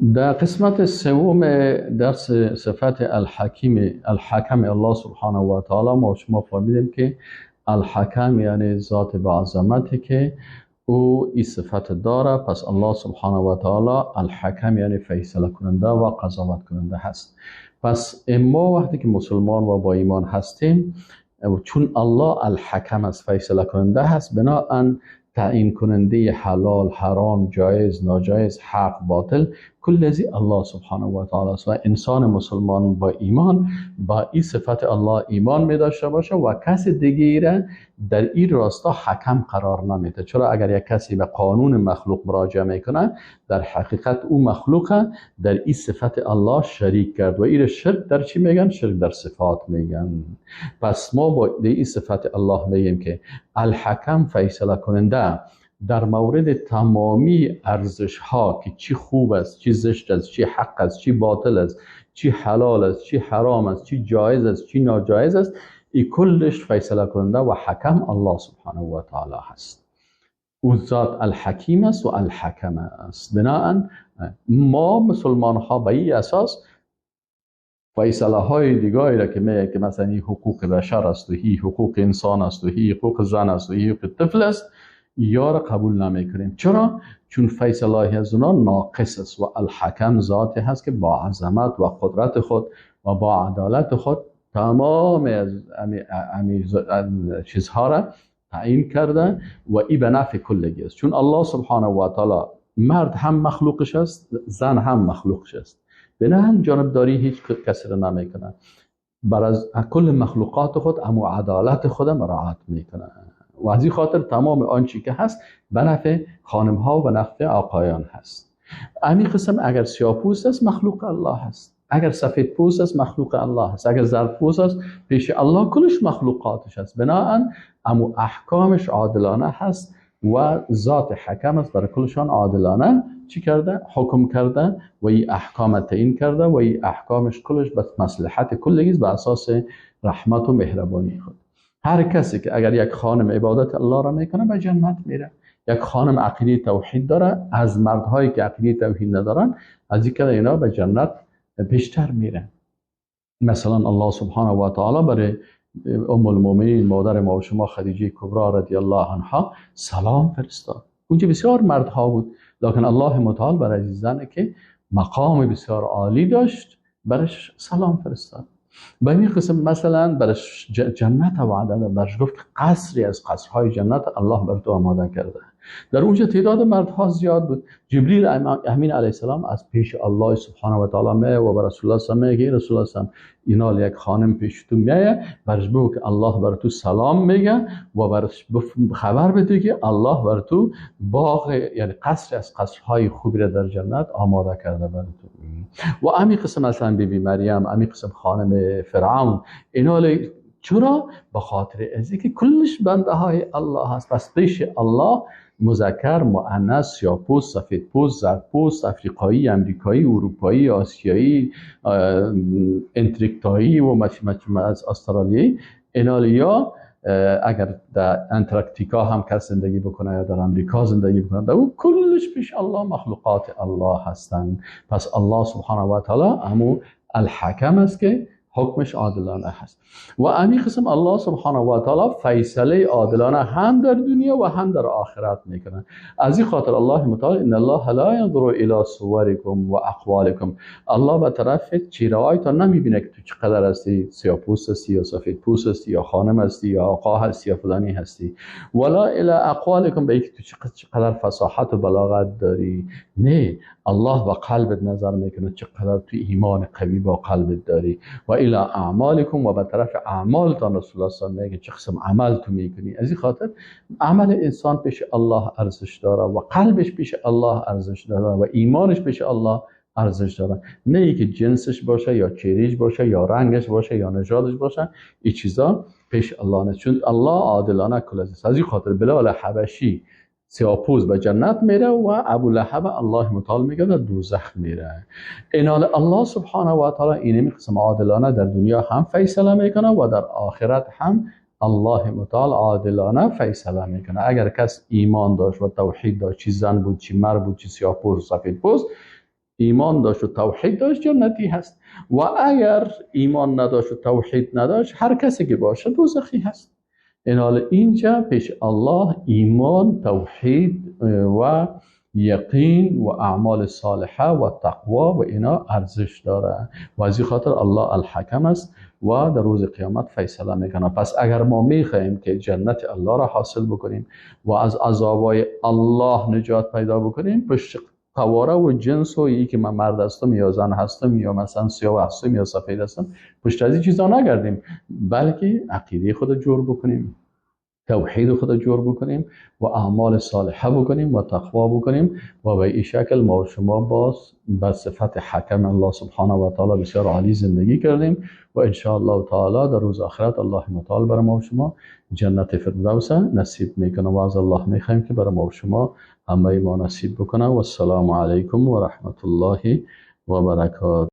در قسمت سوم درس صفت الحکم الله سبحانه و تعالی ما شما فهمیدیم که الحکم یعنی ذات با عظمتی که او این صفت داره. پس الله سبحانه و تعالی الحکم یعنی فیصله کننده و قضاوت کننده هست. پس ما وقتی که مسلمان و با ایمان هستیم، چون الله الحکم است، فیصله کننده هست، بنابراین تعیین کننده حلال حرام، جایز ناجایز، حق باطل، کل ذی الله سبحانه و تعالی است. و انسان مسلمان با ایمان با این صفت الله ایمان می داشته باشه و کسی دیگه را در این راستا حکم قرار نمیده. چرا اگر یک کسی به قانون مخلوق مراجعه میکنه، در حقیقت او مخلوق در این صفت الله شریک کرد و این شرک در چی میگن؟ شرک در صفات میگن. پس ما با این صفت الله میگیم که الحکم فیصله کننده در مورد تمامی ارزش ها که چی خوب است، چی زشت است، چی حق است، چی باطل است، چی حلال است، چی حرام است، چی جایز است، چی ناجایز است، این کلش فیصله کننده و حکم الله سبحانه و تعالی هست. او ذات الحکیم است و الحکم است. بنابراین ما مسلمان ها به این اساس فیصله های دیگری را که میگه که مثلا این حقوق بشر است و هی حقوق انسان است و هی حقوق زن است و هی حقوق طفل است، یا را قبول نمی کنیم. چرا؟ چون فیصله از اونا ناقص است و الحکم ذاتی هست که با عظمت و قدرت خود و با عدالت خود تمام از چیزها را تعیین کرده و این به نفع کلگی است. چون الله سبحانه و تعالی مرد هم مخلوقش است، زن هم مخلوقش است، بنابراین جانبداری هیچ کسی را نمی کنه. بر از کل مخلوقات خود امو عدالت خود مراعات میکنه و از این خاطر تمام آنچه که هست به نفع خانم ها و به نفع آقایان هست. همین قسم اگر سیاه‌پوست است مخلوق الله هست، اگر سفید پوست است مخلوق الله هست، اگر زرد پوست است پیش الله کلش مخلوقاتش هست. بنابراین امو احکامش عادلانه هست و ذات حکم است، برای کلشان عادلانه چی کرده؟ حکم کرده و این احکام تعیین کرده و این احکامش کلش به مصلحت کلگی است، به اساس رحمت و مهربانی خود. هر کسی که اگر یک خانم عبادت الله را میکنه به جنت میره. یک خانم عقیده توحید داره، از مردهایی که عقیده توحید ندارن از اینکه اینا به جنت بیشتر میره. مثلا الله سبحانه و تعالی برای ام المؤمنین مادر ما و شما خدیجه کبری رضی الله عنها سلام فرستاد. اونجا بسیار مردها بود، لکن الله متعال برای عزیزانی که مقام بسیار عالی داشت برش سلام فرستاد. به این قسم مثلا برش جنت وعده داد، برش گفت قصری از قصرهای جنت الله بر تو آماده کرده. در اونجا تعداد مردها زیاد بود. جبریل امین علیه السلام از پیش الله سبحانه و تعالی میه و بر رسول الله صلی الله علیه و رسول الله صلی اینال یک خانم پیش تو میه، برش بگو که الله بر تو سلام میگه و برش خبر بده که الله بر تو باغ یعنی قصر از قصرهای خوبی را در جنت آماده کرده بر تو. و امی قسم مثلا بیبی مریم، امی قسم خانم فرعون، اینال چرا؟ به خاطر از اینکه کلش بنده های الله هست. پس پیش الله مذکر، مؤنث، سیاه‌پوست، سفیدپوست، زردپوست، افریقایی، امریکایی، اروپایی، آسیایی، انتریکتایی و از استرالیایی، اینالیا اگر در انتارکتیکا هم کس زندگی بکنه یا در امریکا زندگی بکنه، در او کلش پیش الله مخلوقات الله هستند. پس الله سبحانه و تعالی همو الحکم است که حکمش عادلانه هست. و همین قسم الله سبحانه و تعالی فیصله عادلانه هم در دنیا و هم در آخرت میکنه. از این خاطر الله متعال ان الله لا ينظر الى صوركم و اقوالكم، الله به طرف چهره‌هایتان نمیبینه که تو چقدر هستی، سیاه‌پوست هستی یا سفیدپوست هستی یا خانم هستی یا آقا هستی یا فلانی هستی، ولا الى اقوالكم، به اینکه تو چقدر فصاحت و بلاغت داری. نه، الله با قلبت نظر میکنه چقدر تو ایمان قوی با قلبت داری. و الى اعمالکم، و به طرف اعمالتان رسول الله صلی الله علیه و آله میگه چه قسم عمل تو میکنی. از این خاطر عمل انسان پیش الله ارزش داره و قلبش پیش الله ارزش داره و ایمانش پیش الله ارزش داره. نه اینکه جنسش باشه یا چهرهش باشه یا رنگش باشه یا نژادش باشه، این چیزا پیش الله نه، چون الله عادلانه کل است. از این خاطر بلال حبشی سیاه‌پوست به جنت میره و ابو لهب الله متعال میگه در دوزخ میره. اینال الله سبحانه و تعالی اینمی قسم عادلانه در دنیا هم فیصله میکنه و در آخرت هم الله متعال عادلانه فیصله میکنه. اگر کس ایمان داشت و توحید داشت، چی زن بود، چی مرد بود، چی سیاه‌پوست، سفیدپوست، ایمان داشت و توحید داشت جنتی هست، و اگر ایمان نداشت و توحید نداشت هر کسی که باشه دوزخی هست. این حال اینجا پیش الله ایمان، توحید و یقین و اعمال صالحه و تقوا و اینا ارزش داره و از این خاطر الله الحکم است و در روز قیامت فیصله میکنه. پس اگر ما میخواهیم که جنت الله را حاصل بکنیم و از عذابای الله نجات پیدا بکنیم، پشت قواره و جنس و یکی که من مرد هستم یا زن هستم یا مثلا سیاه هستم یا سفید هستم، پشت از این چیزا نگردیم، بلکه عقیده خود جور بکنیم، توحید خود جور بکنیم و اعمال صالحه بکنیم و تقوا بکنیم و به این شکل ما و شما باز به صفت حکم الله سبحانه و تعالی بسیار عالی زندگی کردیم و ان شاء الله تعالی در روز آخرت الله متعال برای ما و شما جنت فردوس نصیب میکنه و از الله میخوایم که برای ما و شما همه ما نصیب بکنه. و السلام علیکم و رحمت الله و برکاته.